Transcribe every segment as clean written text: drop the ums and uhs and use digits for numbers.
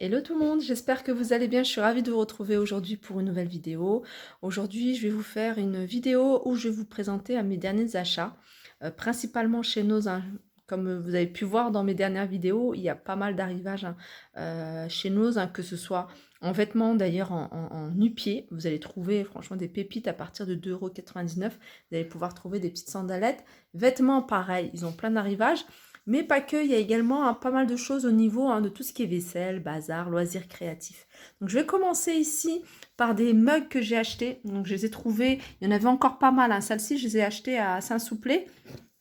Hello tout le monde, j'espère que vous allez bien. Je suis ravie de vous retrouver aujourd'hui pour une nouvelle vidéo. Aujourd'hui, je vais vous faire une vidéo où je vais vous présenter mes derniers achats, principalement chez Noz, hein. Comme vous avez pu voir dans mes dernières vidéos, il y a pas mal d'arrivages chez Noz, hein, que ce soit en vêtements, d'ailleurs en nu-pieds. Vous allez trouver franchement des pépites à partir de 2,99 €. Vous allez pouvoir trouver des petites sandalettes. Vêtements, pareil, ils ont plein d'arrivages. Mais pas que, il y a également pas mal de choses au niveau de tout ce qui est vaisselle, bazar, loisirs créatifs. Donc je vais commencer ici par des mugs que j'ai achetés. Donc je les ai trouvés, il y en avait encore pas mal, hein. Celles-ci, je les ai achetées à Saint-Souplé.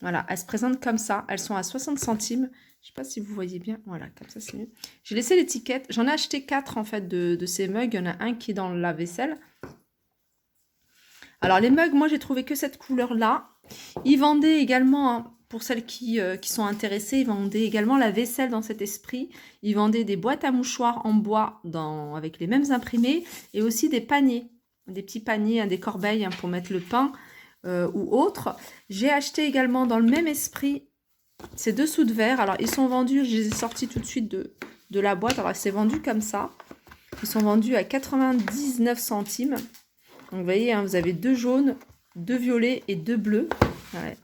Voilà, elles se présentent comme ça. Elles sont à 60 centimes. Je ne sais pas si vous voyez bien. Voilà, comme ça c'est mieux. J'ai laissé l'étiquette. J'en ai acheté 4 en fait de ces mugs. Il y en a un qui est dans la vaisselle. Alors les mugs, moi j'ai trouvé que cette couleur-là. Ils vendaient également, hein, pour celles qui sont intéressées, ils vendaient également la vaisselle dans cet esprit. Ils vendaient des boîtes à mouchoirs en bois avec les mêmes imprimés et aussi des paniers, des petits paniers, hein, des corbeilles, hein, pour mettre le pain ou autre. J'ai acheté également dans le même esprit ces dessous de verre. Alors ils sont vendus, je les ai sortis tout de suite de la boîte. Alors c'est vendu comme ça. Ils sont vendus à 99 centimes. Donc vous voyez, hein, vous avez 2 jaunes, 2 violets et 2 bleus. Ouais.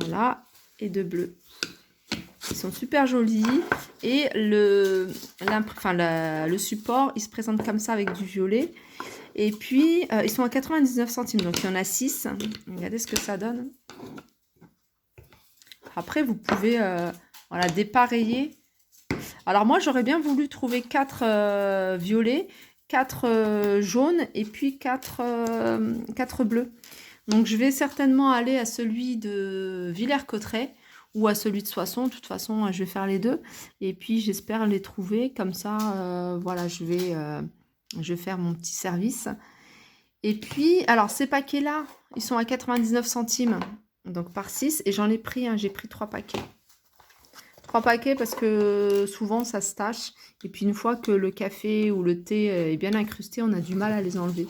Voilà, et 2 bleus. Ils sont super jolis. Et le support, il se présente comme ça avec du violet. Et puis, ils sont à 99 centimes. Donc, il y en a 6. Regardez ce que ça donne. Après, vous pouvez voilà, dépareiller. Alors, moi, j'aurais bien voulu trouver 4 violets, 4 jaunes et puis 4 bleus. Donc, je vais certainement aller à celui de Villers-Cotterêts ou à celui de Soissons. De toute façon, je vais faire les deux. Et puis, j'espère les trouver. Comme ça, voilà, je vais faire mon petit service. Et puis, alors, ces paquets-là, ils sont à 99 centimes. Donc, par 6. Et j'en ai pris, hein, j'ai pris 3 paquets. 3 paquets parce que souvent, ça se tâche. Et puis, une fois que le café ou le thé est bien incrusté, on a du mal à les enlever.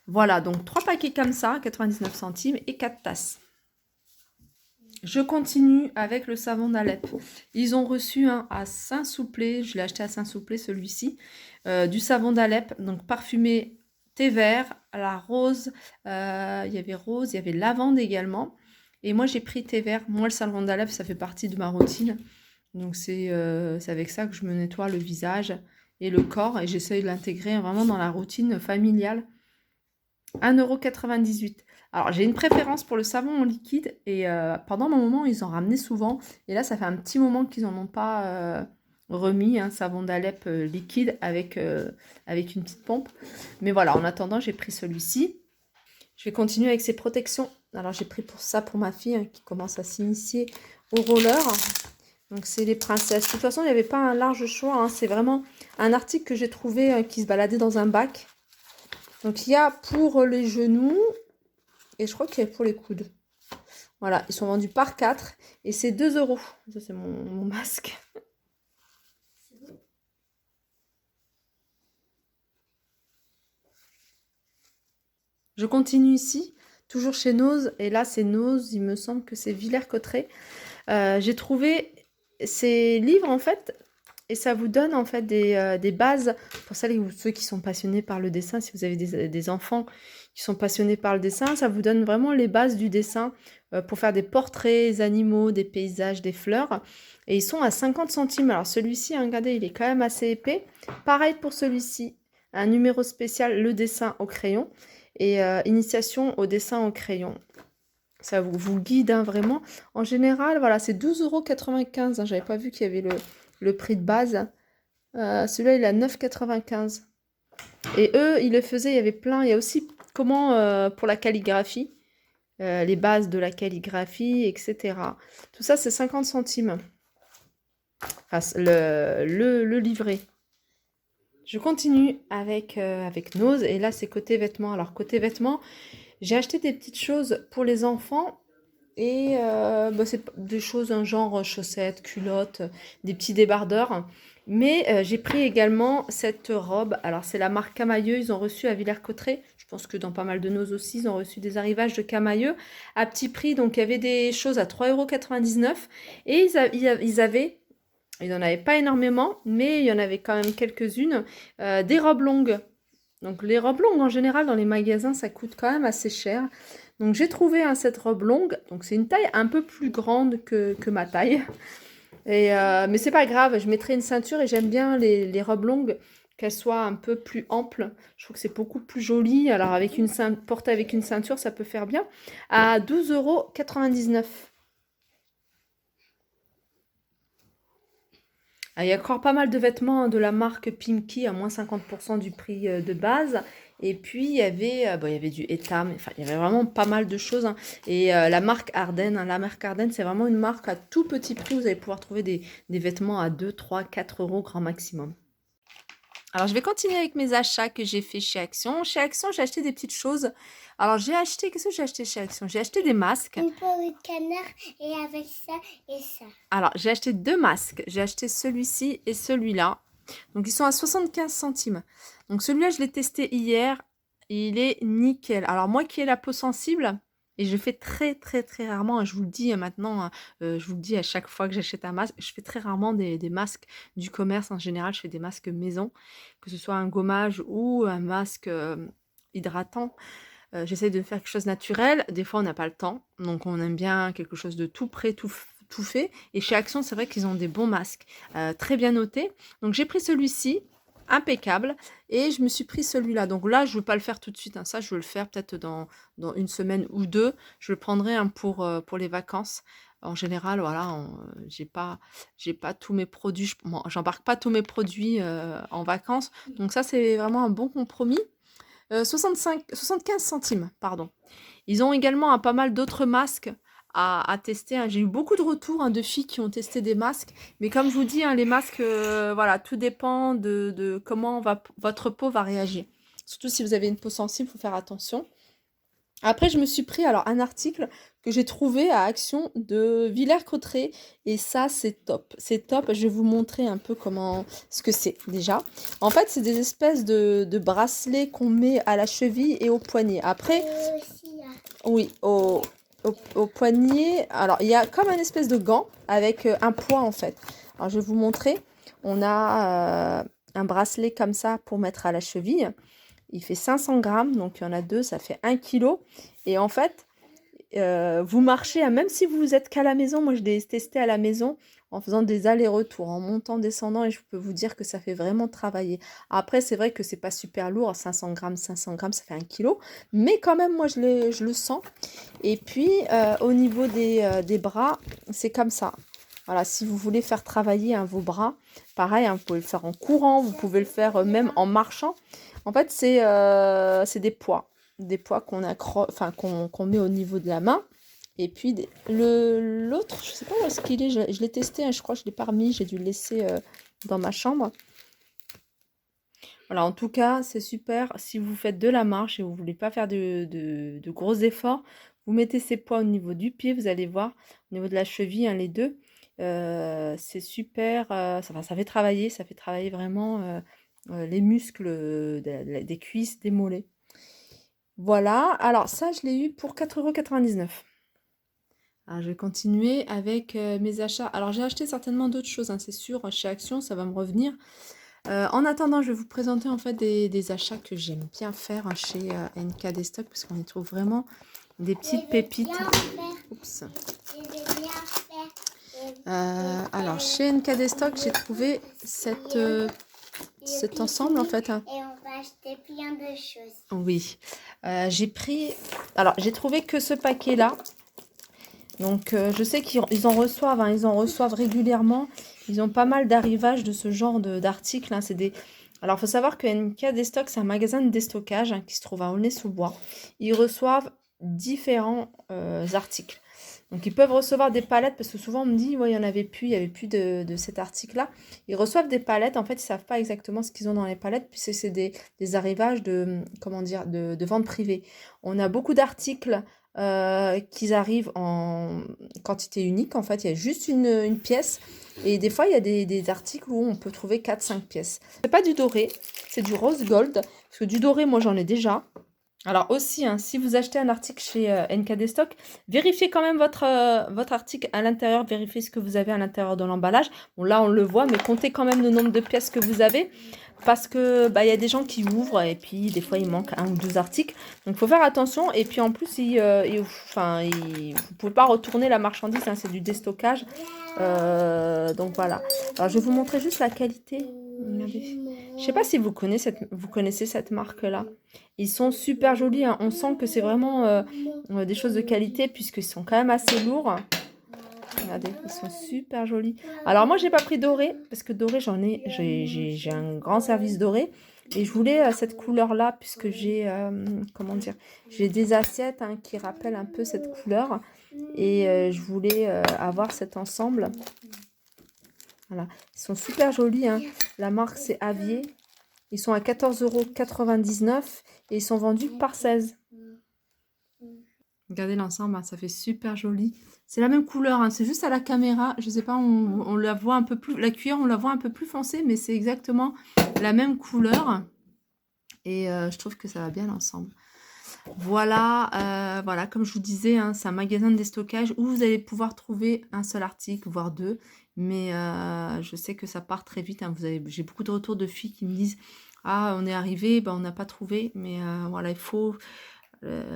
Voilà, donc 3 paquets comme ça, 99 centimes et 4 tasses. Je continue avec le savon d'Alep. Ils ont reçu un à Saint-Souplé, je l'ai acheté à Saint-Souplé celui-ci, du savon d'Alep, donc parfumé thé vert, à la rose, il y avait rose, il y avait lavande également. Et moi j'ai pris thé vert. Moi le savon d'Alep, ça fait partie de ma routine. Donc c'est avec ça que je me nettoie le visage et le corps. Et j'essaye de l'intégrer vraiment dans la routine familiale. 1,98 €. Alors, j'ai une préférence pour le savon en liquide et pendant mon moment, ils en ramenaient souvent. Et là, ça fait un petit moment qu'ils n'en ont pas remis, un savon d'Alep liquide avec une petite pompe. Mais voilà, en attendant, j'ai pris celui-ci. Je vais continuer avec ces protections. Alors, j'ai pris pour ça pour ma fille, hein, qui commence à s'initier au roller. Donc, c'est les princesses. De toute façon, il n'y avait pas un large choix, hein. C'est vraiment un article que j'ai trouvé qui se baladait dans un bac. Donc, il y a pour les genoux et je crois qu'il y a pour les coudes. Voilà, ils sont vendus par 4 et c'est 2 €. Ça, c'est mon masque. Je continue ici, toujours chez Noz. Et là, c'est Noz, il me semble que c'est Villers-Cotterêts. J'ai trouvé ces livres, en fait, et ça vous donne en fait des bases pour celles ou ceux qui sont passionnés par le dessin. Si vous avez des enfants qui sont passionnés par le dessin, ça vous donne vraiment les bases du dessin pour faire des portraits, des animaux, des paysages, des fleurs. Et ils sont à 50 centimes. Alors celui-ci, hein, regardez, il est quand même assez épais. Pareil pour celui-ci, un numéro spécial, le dessin au crayon. Et initiation au dessin au crayon. Ça vous guide, hein, vraiment. En général, voilà, c'est 12,95 €. Hein, j'avais pas vu qu'il y avait le prix de base. Celui-là, il est à 9,95 €. Et eux, ils le faisaient, il y avait plein. Il y a aussi comment pour la calligraphie, les bases de la calligraphie, etc. Tout ça, c'est 50 centimes. Enfin, le livret. Je continue avec Noz. Et là, c'est côté vêtements. Alors, côté vêtements, j'ai acheté des petites choses pour les enfants. Et c'est des choses, un genre chaussettes, culottes, des petits débardeurs. Mais j'ai pris également cette robe. Alors, c'est la marque Camailleux. Ils ont reçu à Villers-Cotterêts. Je Je pense que dans pas mal de nos aussi, ils ont reçu des arrivages de Camailleux à petit prix. Donc, il y avait des choses à 3,99 € et ils n'en avaient pas énormément, mais il y en avait quand même quelques-unes, des robes longues. Donc, les robes longues, en général, dans les magasins, ça coûte quand même assez cher. Donc, j'ai trouvé cette robe longue. Donc, c'est une taille un peu plus grande que ma taille. Mais c'est pas grave, je mettrai une ceinture et j'aime bien les robes longues, qu'elles soient un peu plus amples. Je trouve que c'est beaucoup plus joli. Alors, porter avec une ceinture, ça peut faire bien. À 12,99 €. Ah, il y a encore pas mal de vêtements de la marque Pimki à moins 50% du prix de base. Et puis, il y avait du Etam. Enfin, il y avait vraiment pas mal de choses, hein. Et la marque Ardennes, la marque Ardennes, c'est vraiment une marque à tout petit prix. Vous allez pouvoir trouver des vêtements à 2, 3, 4 € grand maximum. Alors, je vais continuer avec mes achats que j'ai fait chez Action. Chez Action, j'ai acheté des petites choses. Alors, qu'est-ce que j'ai acheté chez Action? J'ai acheté des masques. Une peau de canard et avec ça et ça. Alors, j'ai acheté 2 masques. J'ai acheté celui-ci et celui-là. Donc, ils sont à 75 centimes. Donc, celui-là, je l'ai testé hier. Il est nickel. Alors, moi qui ai la peau sensible, et je fais très, très, très rarement, je vous le dis maintenant, je vous le dis à chaque fois que j'achète un masque, je fais très rarement des masques du commerce. En général, je fais des masques maison, que ce soit un gommage ou un masque hydratant. J'essaie de faire quelque chose de naturel. Des fois, on n'a pas le temps. Donc, on aime bien quelque chose de tout prêt, tout fait. Et chez Action, c'est vrai qu'ils ont des bons masques, très bien notés. Donc, j'ai pris celui-ci, impeccable. Et je me suis pris celui-là. Donc là, je ne veux pas le faire tout de suite, hein. Ça, je veux le faire peut-être dans une semaine ou deux. Je le prendrai, hein, pour les vacances. En général, voilà, j'ai pas tous mes produits. J'embarque pas tous mes produits en vacances. Donc ça, c'est vraiment un bon compromis. 75 centimes, pardon. Ils ont également pas mal d'autres masques à tester, hein. J'ai eu beaucoup de retours, hein, de filles qui ont testé des masques. Mais comme je vous dis, hein, les masques, voilà, tout dépend de comment votre peau va réagir. Surtout si vous avez une peau sensible, il faut faire attention. Après, je me suis pris un article que j'ai trouvé à Action de Villers-Cotterêts et ça, c'est top. C'est top. Je vais vous montrer un peu ce que c'est déjà. En fait, c'est des espèces de bracelets qu'on met à la cheville et au poignet. Après, Et aussi, oui, au poignet. Alors, il y a comme un espèce de gant avec un poids en fait. Alors, je vais vous montrer. On a un bracelet comme ça pour mettre à la cheville. Il fait 500 grammes, donc il y en a deux, ça fait 1 kg. Et en fait, vous marchez, hein, même si vous êtes qu'à la maison, moi je l'ai testé à la maison en faisant des allers-retours, en montant, descendant, et je peux vous dire que ça fait vraiment travailler. Après, c'est vrai que c'est pas super lourd, 500 grammes, ça fait 1 kg, mais quand même, moi je le sens. Et puis, au niveau des bras, c'est comme ça. Voilà, si vous voulez faire travailler, hein, vos bras, pareil, hein, vous pouvez le faire en courant, vous pouvez le faire même en marchant. En fait, c'est des poids qu'on met au niveau de la main. Et puis l'autre, je sais pas où est-ce qu'il est, je l'ai testé, hein, je crois que je l'ai pas remis, j'ai dû le laisser dans ma chambre. Voilà, en tout cas, c'est super. Si vous faites de la marche et vous voulez pas faire de gros efforts, vous mettez ces poids au niveau du pied, vous allez voir, au niveau de la cheville, hein, les deux. C'est super, ça fait travailler vraiment les muscles des cuisses, des mollets. Voilà, alors ça, je l'ai eu pour 4,99 €. Alors, je vais continuer avec mes achats. Alors, j'ai acheté certainement d'autres choses, hein, c'est sûr, chez Action, ça va me revenir. En attendant, je vais vous présenter en fait des achats que j'aime bien faire, hein, chez NKD Stock, parce qu'on y trouve vraiment des petites pépites. Oups. Alors, chez NKD Stock, j'ai trouvé cet ensemble en fait, hein. Et on va acheter plein de choses. Oui, j'ai trouvé que ce paquet-là. Donc, je sais qu'ils en reçoivent, hein, ils en reçoivent régulièrement. Ils ont pas mal d'arrivages de ce genre d'articles, hein. Alors, il faut savoir que NKD Stock, c'est un magasin de déstockage, hein, qui se trouve à Aulnay-sous-Bois. Ils reçoivent différents articles. Donc, ils peuvent recevoir des palettes, parce que souvent, on me dit, ouais, il n'y avait plus de cet article-là. Ils reçoivent des palettes, en fait, ils ne savent pas exactement ce qu'ils ont dans les palettes, puisque c'est des arrivages de vente privée. On a beaucoup d'articles qui arrivent en quantité unique, en fait, il y a juste une pièce. Et des fois, il y a des articles où on peut trouver 4-5 pièces. C'est pas du doré, c'est du rose gold, parce que du doré, moi, j'en ai déjà. Alors aussi, hein, si vous achetez un article chez NKD Stock, vérifiez quand même votre article à l'intérieur, vérifiez ce que vous avez à l'intérieur de l'emballage. Bon là on le voit, mais comptez quand même le nombre de pièces que vous avez, parce que bah, y a des gens qui ouvrent et puis des fois il manque 1 ou 2 articles. Donc il faut faire attention, et puis en plus, vous pouvez pas retourner la marchandise, hein, c'est du déstockage. Donc voilà. Alors je vais vous montrer juste la qualité. Regardez. Je sais pas si vous connaissez cette marque-là. Ils sont super jolis, hein. On sent que c'est vraiment des choses de qualité, puisqu'ils sont quand même assez lourds. Regardez, ils sont super jolis. Alors moi, j'ai pas pris doré, parce que doré, j'ai un grand service doré. Et je voulais cette couleur-là, puisque comment dire, j'ai des assiettes, hein, qui rappellent un peu cette couleur. Et je voulais avoir cet ensemble. Voilà, ils sont super jolis, hein. La marque, c'est Avier. Ils sont à 14,99 € et ils sont vendus par 16. Regardez l'ensemble, hein, ça fait super joli. C'est la même couleur, hein, c'est juste à la caméra. Je sais pas, on la voit un peu plus... La cuillère, on la voit un peu plus foncée, mais c'est exactement la même couleur. Et je trouve que ça va bien ensemble. Voilà, voilà, comme je vous disais, hein, c'est un magasin de déstockage où vous allez pouvoir trouver un seul article, voire 2. Mais je sais que ça part très vite, hein. J'ai beaucoup de retours de filles qui me disent « Ah, on est arrivé, ben, on n'a pas trouvé. » Mais voilà, il faut...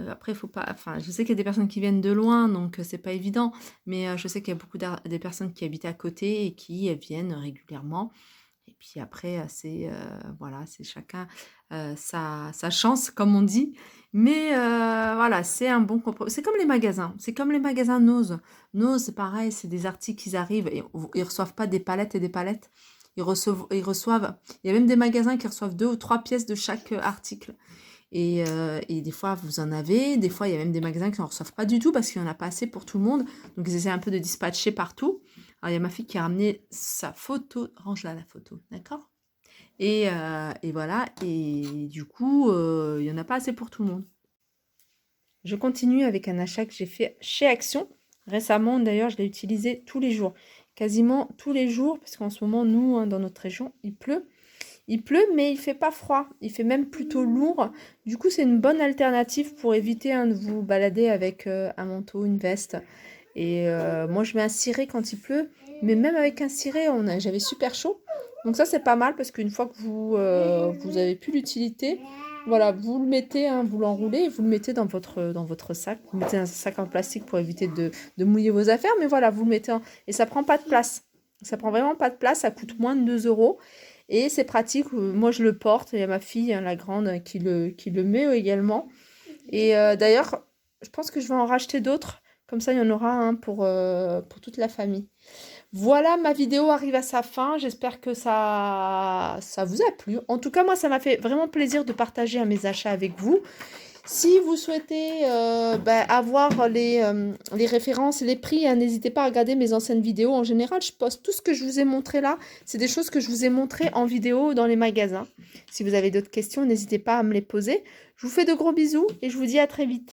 après, il faut pas... Enfin, je sais qu'il y a des personnes qui viennent de loin, donc c'est pas évident. Mais je sais qu'il y a beaucoup des personnes qui habitent à côté et qui viennent régulièrement. Et puis après, voilà, c'est chacun sa chance, comme on dit. Mais voilà, c'est un bon compromis. C'est comme les magasins. C'est comme les magasins Nose. Nose, c'est pareil, c'est des articles qui arrivent et ils reçoivent pas des palettes et des palettes. Ils reçoivent... Il y a même des magasins qui reçoivent 2 ou 3 pièces de chaque article. Et des fois, vous en avez. Des fois, il y a même des magasins qui n'en reçoivent pas du tout parce qu'il n'y en a pas assez pour tout le monde. Donc, ils essaient un peu de dispatcher partout. Alors, il y a ma fille qui a ramené sa photo. Range-la, la photo, d'accord? Et voilà. Et du coup, il n'y en a pas assez pour tout le monde. Je continue avec un achat que j'ai fait chez Action. Récemment, d'ailleurs, je l'ai utilisé tous les jours. Quasiment tous les jours, parce qu'en ce moment, nous, hein, dans notre région, il pleut. Il pleut, mais il fait pas froid. Il fait même plutôt lourd. Du coup, c'est une bonne alternative pour éviter, hein, de vous balader avec un manteau, une veste. Et moi, je mets un ciré quand il pleut. Mais même avec un ciré, j'avais super chaud. Donc ça, c'est pas mal parce qu'une fois que vous avez plus l'utilité, voilà, vous le mettez, hein, vous l'enroulez et vous le mettez dans votre sac. Vous mettez un sac en plastique pour éviter de mouiller vos affaires. Mais voilà, vous le mettez et ça prend pas de place. Ça prend vraiment pas de place. Ça coûte moins de 2 €. Et c'est pratique, moi je le porte, il y a ma fille, hein, la grande, qui le met également. Et d'ailleurs, je pense que je vais en racheter d'autres, comme ça il y en aura un pour toute la famille. Voilà, ma vidéo arrive à sa fin, j'espère que ça vous a plu. En tout cas, moi ça m'a fait vraiment plaisir de partager mes achats avec vous. Si vous souhaitez avoir les références, les prix, hein, n'hésitez pas à regarder mes anciennes vidéos. En général, je poste tout ce que je vous ai montré là. C'est des choses que je vous ai montrées en vidéo dans les magasins. Si vous avez d'autres questions, n'hésitez pas à me les poser. Je vous fais de gros bisous et je vous dis à très vite.